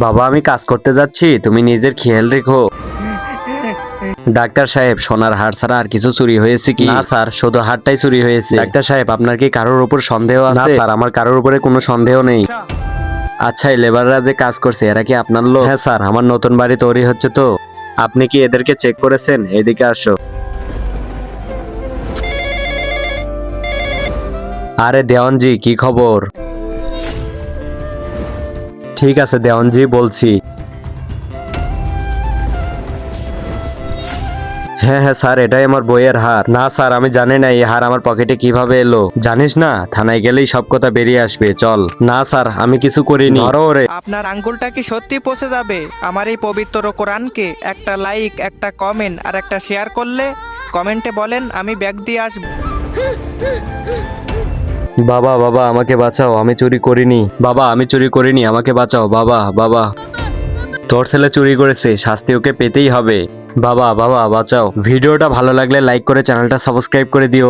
বাবা আমি কাজ করতে যাচ্ছি, তুমি নিজের খেয়াল রেখো। ডাক্তার সাহেব, সোনার হার ছাড়া আর কিছু চুরি হয়েছে কি? না স্যার, শুধু হারটাই চুরি হয়েছে। ডাক্তার সাহেব, আপনার কি কারোর উপর সন্দেহ আছে? না স্যার, আমার কারোর উপরে কোনো সন্দেহ নেই। আচ্ছা, এই লেবাররা যে কাজ করছে এরা কি আপনার লোক? হ্যাঁ স্যার, আমার নতুন বাড়ি তৈরি হচ্ছে তো। আপনি কি এদেরকে চেক করেছেন? এদিকে আসো। আরে দেওয়ানজি, কি খবর? ঠিক আছে দেওয়ানজি, বলছি। হ্যাঁ হ্যাঁ স্যার, এটাই আমার বইয়ের হার। না স্যার, আমি জানি না এই হার আমার পকেটে কিভাবে এলো। জানিস না, থানায় গেলেই সব কথা বেরিয়ে আসবে, চল। না স্যার, আমি কিছু করিনি। ধরো ওরে। আপনার আঙ্গুলটা কি সত্যি পচে যাবে আমার এই পবিত্র কোরআনকে একটা লাইক, একটা কমেন্ট আর একটা শেয়ার করলে? কমেন্টে বলেন আমি ব্যাগ দিয়ে আসবো। বাবা বাবা, আমাকে বাঁচাও, আমি চুরি করিনি। বাবা, আমি চুরি করিনি, আমাকে বাঁচাও। বাবা বাবা, তোর ছেলে চুরি করেছে, শাস্তি ওকে পেতেই হবে। বাবা বাবা, বাঁচাও। ভিডিওটা ভালো লাগলে লাইক করে চ্যানেলটা সাবস্ক্রাইব করে দিও।